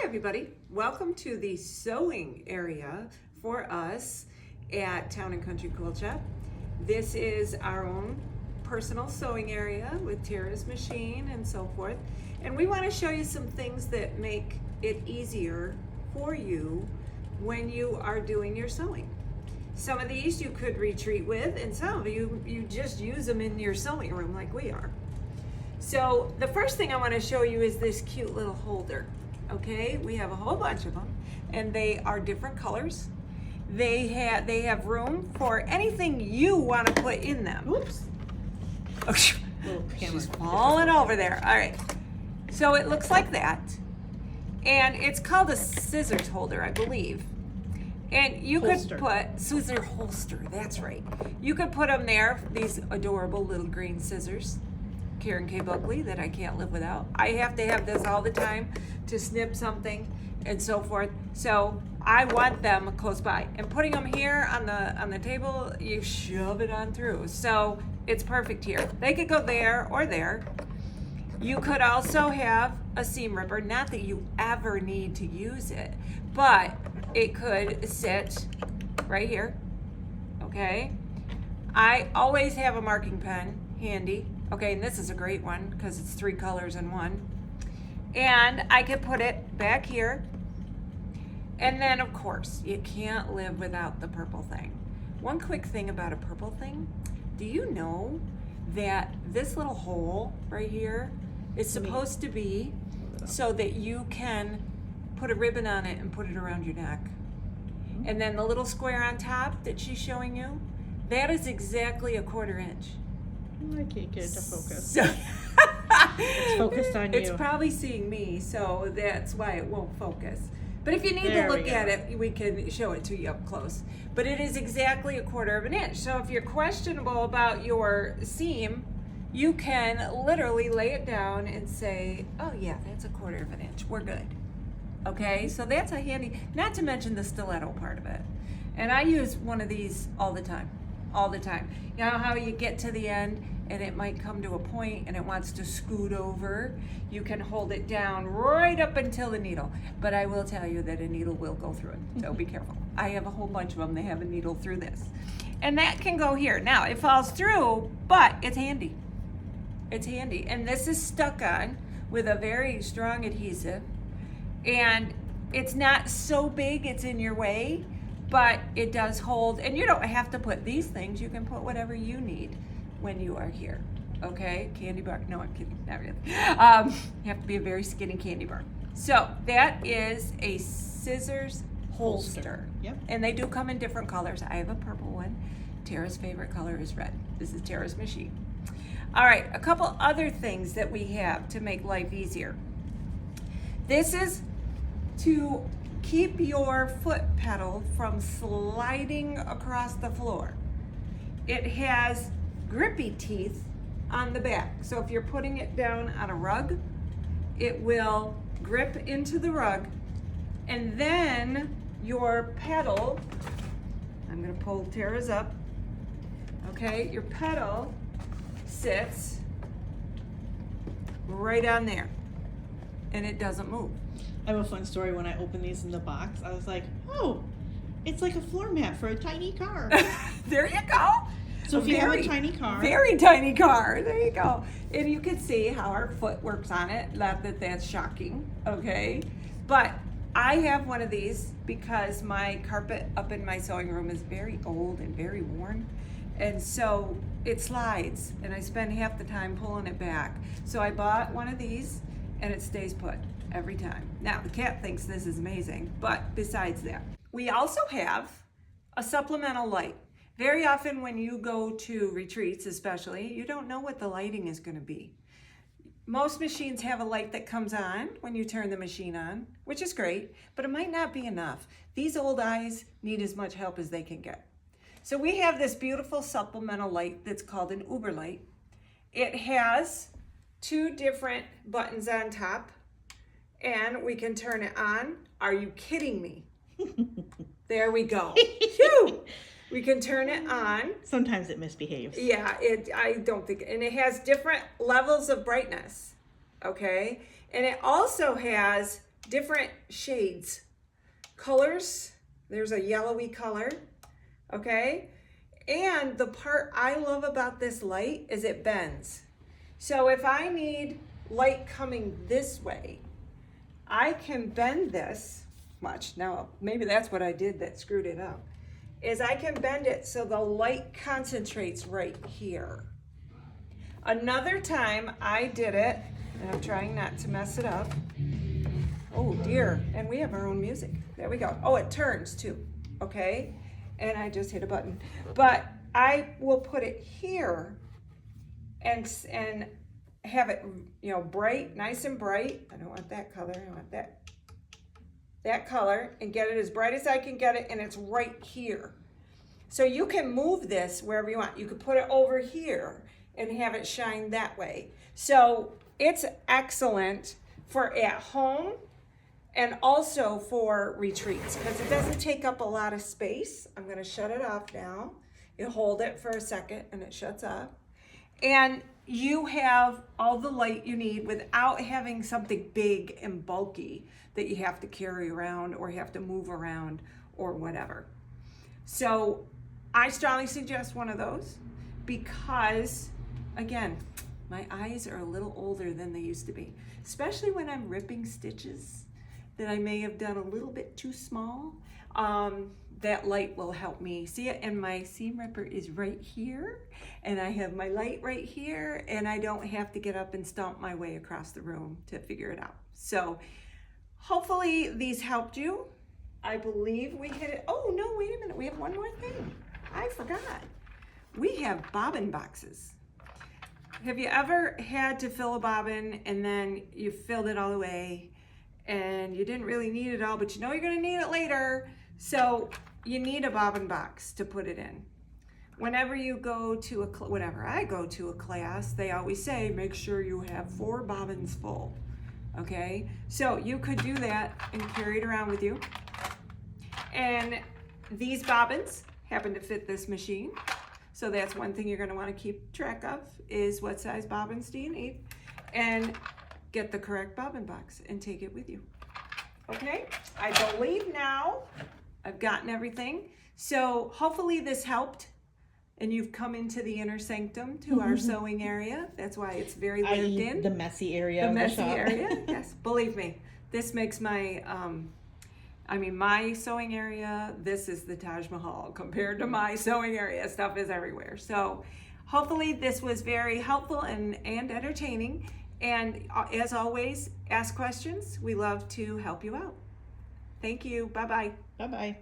everybody. Welcome to the sewing area for us at Town and Country Quilt Shop. This is our own personal sewing area with Tara's machine and so forth. And we want to show you some things that make it easier for you when you are doing your sewing. Some of these you could retreat with, and some of you just use them in your sewing room like we are. So the first thing I want to show you is this cute little holder. Okay, we have a whole bunch of them, and they are different colors. They have room for anything you want to put in them. Oops. Oh, she's falling over there. All right. So it looks like that, and it's called a scissors holder, I believe. And you could put scissor holster. That's right. You could put them there. These adorable little green scissors. Karen K. Buckley that I can't live without. I have to have this all the time to snip something and so forth. So I want them close by. And putting them here on the table, you shove it on through. So it's perfect here. They could go there or there. You could also have a seam ripper. Not that you ever need to use it, but it could sit right here. Okay. I always have a marking pen handy. Okay, and this is a great one because it's 3 colors in one. And I could put it back here. And then, of course, you can't live without the purple thing. One quick thing about a purple thing. Do you know that this little hole right here is supposed to be so that you can put a ribbon on it and put it around your neck? And then the little square on top that she's showing you, that is exactly a 1/4 inch. I can't get it to focus. So it's focused on you. It's probably seeing me, so that's why it won't focus. But if you need to look at it, we can show it to you up close. But it is exactly a 1/4 inch. So if you're questionable about your seam, you can literally lay it down and say, oh yeah, that's a 1/4 inch. We're good. Okay, so that's a handy, not to mention the stiletto part of it. And I use one of these all the time. All the time. You know how you get to the end and it might come to a point and it wants to scoot over? You can hold it down right up until the needle. But I will tell you that a needle will go through it, so be careful. I have a whole bunch of them that have a needle through this. And that can go here. Now, it falls through, but it's handy. It's handy. And this is stuck on with a very strong adhesive. And it's not so big it's in your way, but it does hold, and you don't have to put these things. You can put whatever you need when you are here. Okay, candy bar. No, I'm kidding. Not really. You have to be a very skinny candy bar. So that is a scissors holster. Yep. And they do come in different colors. I have a purple one. Tara's favorite color is red. This is Tara's machine. All right, a couple other things that we have to make life easier. This is to keep your foot pedal from sliding across the floor. It has grippy teeth on the back. So if you're putting it down on a rug, it will grip into the rug, and then your pedal, I'm gonna pull Tara's up. Okay, your pedal sits right on there, and it doesn't move. I have a fun story. When I opened these in the box, I was like, oh, it's like a floor mat for a tiny car. There you go. So if you have a tiny car. Very tiny car. There you go. And you can see how our foot works on it. Not that that's shocking, okay? But I have one of these because my carpet up in my sewing room is very old and very worn. And so it slides, and I spend half the time pulling it back. So I bought one of these, and it stays put every time. Now, the cat thinks this is amazing, but besides that, we also have a supplemental light. Very often when you go to retreats especially, you don't know what the lighting is gonna be. Most machines have a light that comes on when you turn the machine on, which is great, but it might not be enough. These old eyes need as much help as they can get. So we have this beautiful supplemental light that's called an Uber light. It has 2 different buttons on top, and we can turn it on. Are you kidding me? There we go. Phew. We can turn it on. Sometimes it misbehaves. Yeah, I don't think, and it has different levels of brightness, okay? And it also has different shades, colors. There's a yellowy color, okay? And the part I love about this light is it bends. So if I need light coming this way, I can bend this much. Now, maybe that's what I did that screwed it up, is I can bend it so the light concentrates right here. Another time I did it, and I'm trying not to mess it up. Oh dear, and we have our own music. There we go. Oh, it turns too, okay? And I just hit a button. But I will put it here and have it, you know, bright, nice and bright. I don't want that color, I want that color, and get it as bright as I can get it, and it's right here. So you can move this wherever you want. You could put it over here and have it shine that way. So it's excellent for at home and also for retreats because it doesn't take up a lot of space. I'm gonna shut it off now. You hold it for a second and it shuts off. And you have all the light you need without having something big and bulky that you have to carry around or have to move around or whatever. So I strongly suggest one of those because, again, my eyes are a little older than they used to be, especially when I'm ripping stitches that I may have done a little bit too small. That light will help me see it, and my seam ripper is right here, and I have my light right here, and I don't have to get up and stomp my way across the room to figure it out. So hopefully these helped you. I believe we hit it. Oh no, wait a minute, we have one more thing. I forgot. We have bobbin boxes. Have you ever had to fill a bobbin and then you filled it all the way and you didn't really need it all, but you know you're gonna need it later? So you need a bobbin box to put it in. Whenever you go to whenever I go to a class, they always say, make sure you have 4 bobbins full, okay? So you could do that and carry it around with you. And these bobbins happen to fit this machine. So that's one thing you're gonna wanna keep track of is what size bobbins do you need, and get the correct bobbin box and take it with you. Okay, I believe now I've gotten everything. So hopefully this helped and you've come into the inner sanctum to our sewing area. That's why it's very lived in. The messy area The of messy the shop. area, yes, believe me. This makes my, my sewing area, this is the Taj Mahal compared to my sewing area. Stuff is everywhere. So hopefully this was very helpful and entertaining. And as always, ask questions. We love to help you out. Thank you. Bye-bye. Bye-bye.